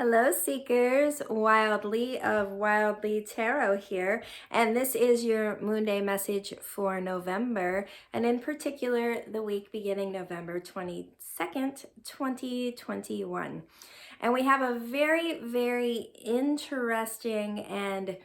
Hello Seekers, Wildly of Wildly Tarot here, and this is your Moonday message for November, and in particular the week beginning November 22nd, 2021. And we have a very interesting and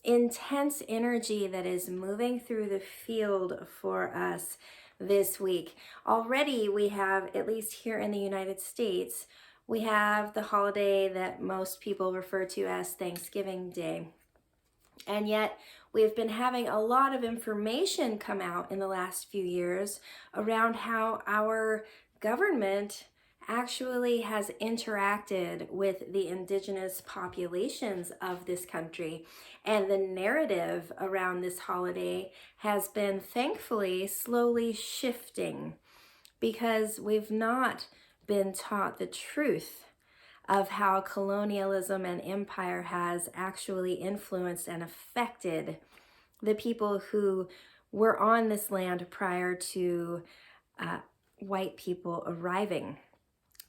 intense energy that is moving through the field for us this week. Already we have, at least here in the United States, we have the holiday that most people refer to as Thanksgiving Day. And yet we've been having a lot of information come out in the last few years around how our government actually has interacted with the indigenous populations of this country. And the narrative around this holiday has been thankfully slowly shifting because we've not been taught the truth of how colonialism and empire has actually influenced and affected the people who were on this land prior to white people arriving.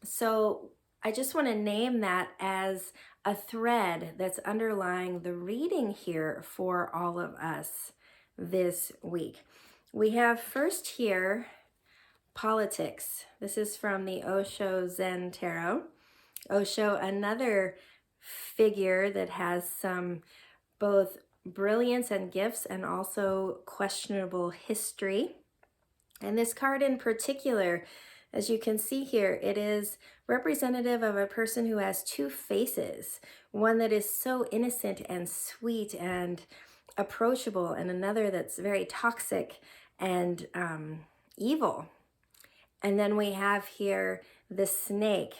So I just want to name that as a thread that's underlying the reading here for all of us this week. We have first here politics. This is from the Osho Zen Tarot. Osho, another figure that has some both brilliance and gifts and also questionable history. And this card in particular, as you can see here, it is representative of a person who has two faces, one that is so innocent and sweet and approachable, and another that's very toxic and evil. And then we have here the snake,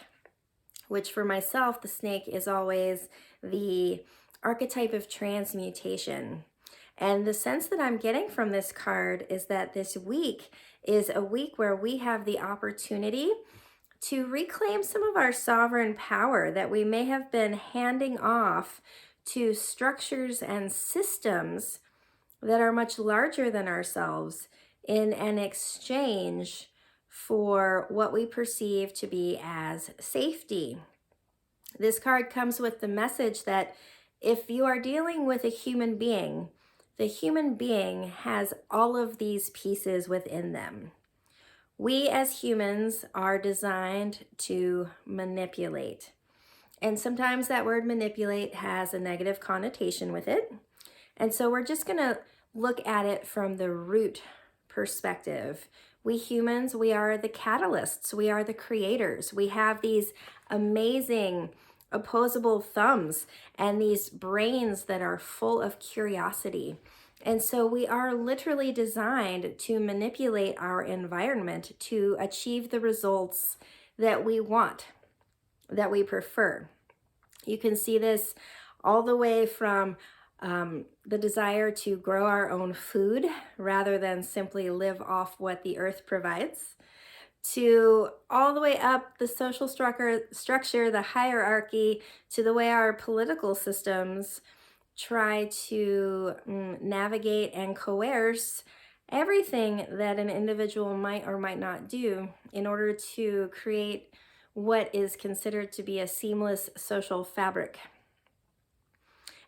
which for myself, the snake is always the archetype of transmutation. And the sense that I'm getting from this card is that this week is a week where we have the opportunity to reclaim some of our sovereign power that we may have been handing off to structures and systems that are much larger than ourselves in an exchange for what we perceive to be as safety. This card comes with the message that if you are dealing with a human being, the human being has all of these pieces within them. We as humans are designed to manipulate. And sometimes that word manipulate has a negative connotation with it. And so we're just going to look at it from the root perspective. We humans, we are the catalysts. We are the creators. We have these amazing opposable thumbs and these brains that are full of curiosity. And so we are literally designed to manipulate our environment to achieve the results that we want, that we prefer. You can see this all the way from the desire to grow our own food rather than simply live off what the earth provides, to all the way up the social structure, the hierarchy, to the way our political systems try to navigate and coerce everything that an individual might or might not do in order to create what is considered to be a seamless social fabric.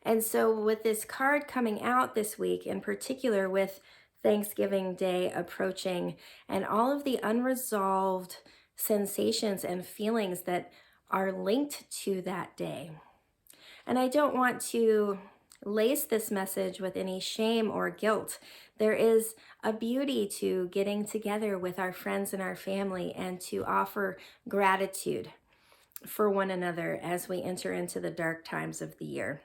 And so with this card coming out this week, in particular with Thanksgiving Day approaching and all of the unresolved sensations and feelings that are linked to that day. And I don't want to lace this message with any shame or guilt. There is a beauty to getting together with our friends and our family and to offer gratitude for one another as we enter into the dark times of the year.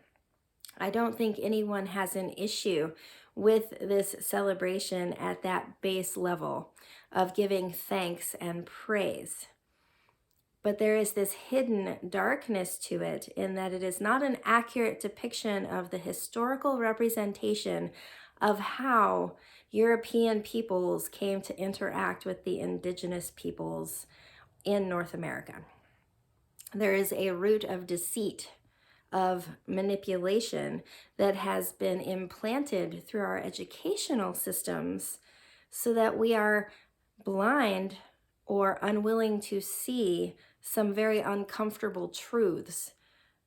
I don't think anyone has an issue with this celebration at that base level of giving thanks and praise. But there is this hidden darkness to it in that it is not an accurate depiction of the historical representation of how European peoples came to interact with the indigenous peoples in North America. There is a root of deceit, of manipulation that has been implanted through our educational systems so that we are blind or unwilling to see some very uncomfortable truths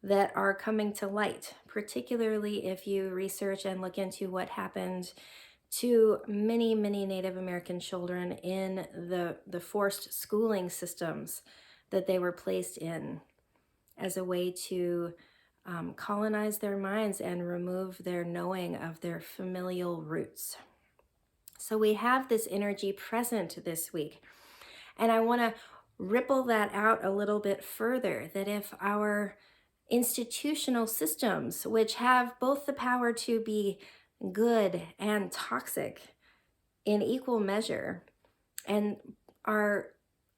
that are coming to light, particularly if you research and look into what happened to many, many Native American children in the forced schooling systems that they were placed in as a way to colonize their minds and remove their knowing of their familial roots. So we have this energy present this week. And I want to ripple that out a little bit further, that if our institutional systems, which have both the power to be good and toxic in equal measure, and are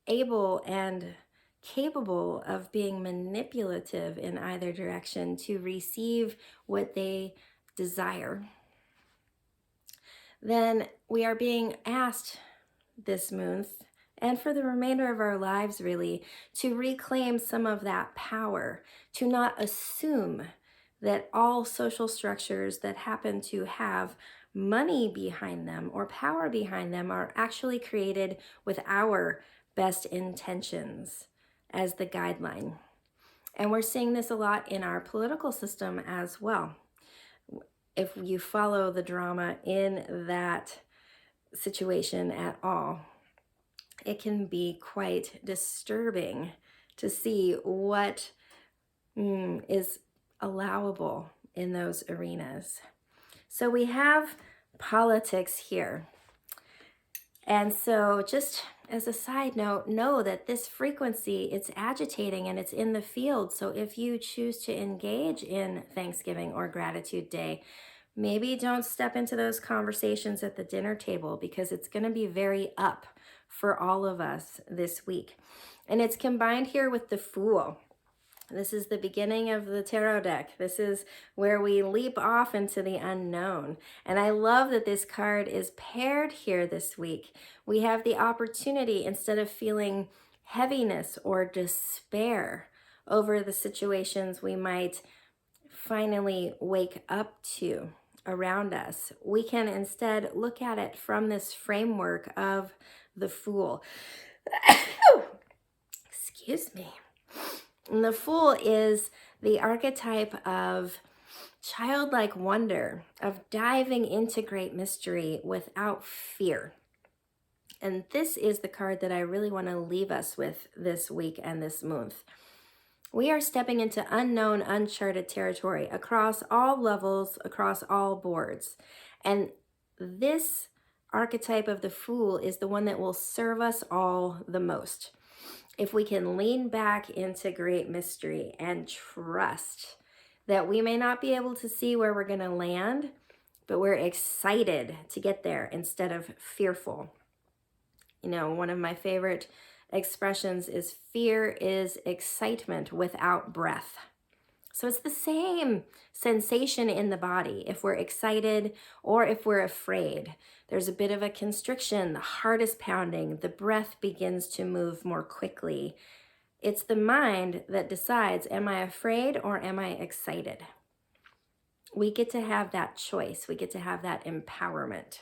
able and capable of being manipulative in either direction to receive what they desire, then we are being asked this month, and for the remainder of our lives really, to reclaim some of that power, to not assume that all social structures that happen to have money behind them or power behind them are actually created with our best intentions as the guideline. And we're seeing this a lot in our political system as well. If you follow the drama in that situation at all, it can be quite disturbing to see what is allowable in those arenas. So we have politics here. And so just as a side note, know that this frequency, it's agitating and it's in the field. So if you choose to engage in Thanksgiving or Gratitude Day, maybe don't step into those conversations at the dinner table, because it's going to be very up for all of us this week. And it's combined here with the Fool. This is the beginning of the tarot deck. This is where we leap off into the unknown. And I love that this card is paired here this week. We have the opportunity, instead of feeling heaviness or despair over the situations we might finally wake up to around us, we can instead look at it from this framework of the Fool. Excuse me. And the Fool is the archetype of childlike wonder, of diving into great mystery without fear. And this is the card that I really want to leave us with this week and this month. We are stepping into unknown, uncharted territory across all levels, across all boards. And this archetype of the Fool is the one that will serve us all the most. If we can lean back into great mystery and trust that we may not be able to see where we're going to land, but we're excited to get there instead of fearful. You know, one of my favorite expressions is fear is excitement without breath. So it's the same sensation in the body if we're excited or if we're afraid. There's a bit of a constriction, the heart is pounding, the breath begins to move more quickly. It's the mind that decides, am I afraid or am I excited? We get to have that choice. We get to have that empowerment.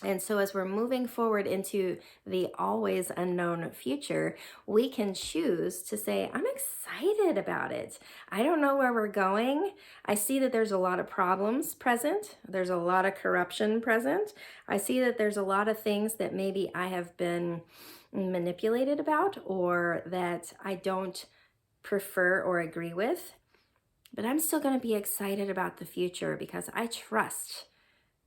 And so as we're moving forward into the always unknown future, we can choose to say, I'm excited about it. I don't know where we're going. I see that there's a lot of problems present. There's a lot of corruption present. I see that there's a lot of things that maybe I have been manipulated about or that I don't prefer or agree with. But I'm still going to be excited about the future because I trust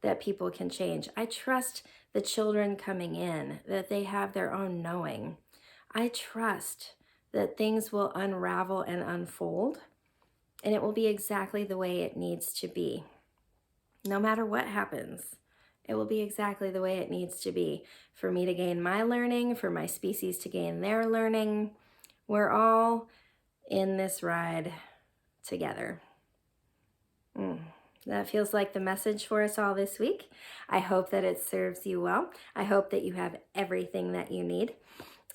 that people can change. I trust the children coming in, that they have their own knowing. I trust that things will unravel and unfold, and it will be exactly the way it needs to be. No matter what happens, it will be exactly the way it needs to be. For me to gain my learning, for my species to gain their learning, we're all in this ride together. That feels like the message for us all this week. I hope that it serves you well. I hope that you have everything that you need.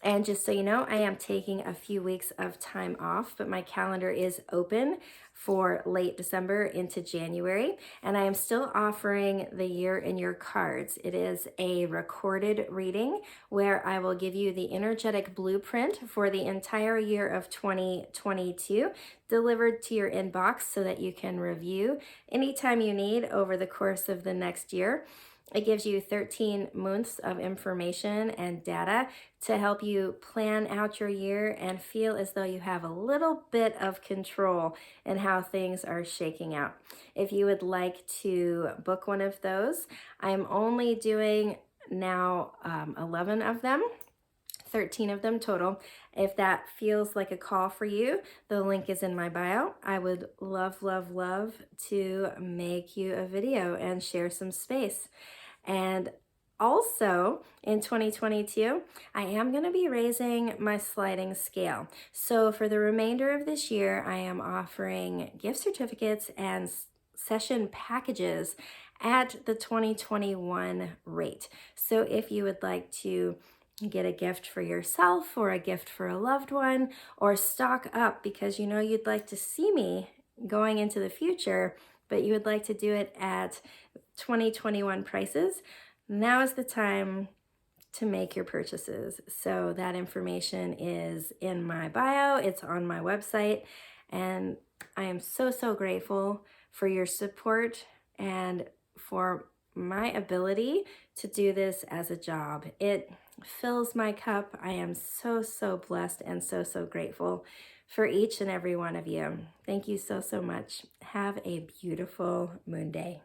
And just so you know, I am taking a few weeks of time off, but my calendar is open for late December into January. And I am still offering the Year in Your cards. It is a recorded reading where I will give you the energetic blueprint for the entire year of 2022 delivered to your inbox so that you can review anytime you need over the course of the next year. It gives you 13 months of information and data to help you plan out your year and feel as though you have a little bit of control in how things are shaking out. If you would like to book one of those, I'm only doing now 11 of them. 13 of them total. If that feels like a call for you, the link is in my bio. I would love, love, love to make you a video and share some space. And also in 2022, I am going to be raising my sliding scale. So for the remainder of this year, I am offering gift certificates and session packages at the 2021 rate. So if you would like to get a gift for yourself or a gift for a loved one, or stock up because you know you'd like to see me going into the future, but you would like to do it at 2021 prices, now is the time to make your purchases. So that information is in my bio, it's on my website, and I am so, so grateful for your support and for my ability to do this as a job. It fills my cup. I am so, so blessed and so, so grateful for each and every one of you. Thank you so, so much. Have a beautiful moon day.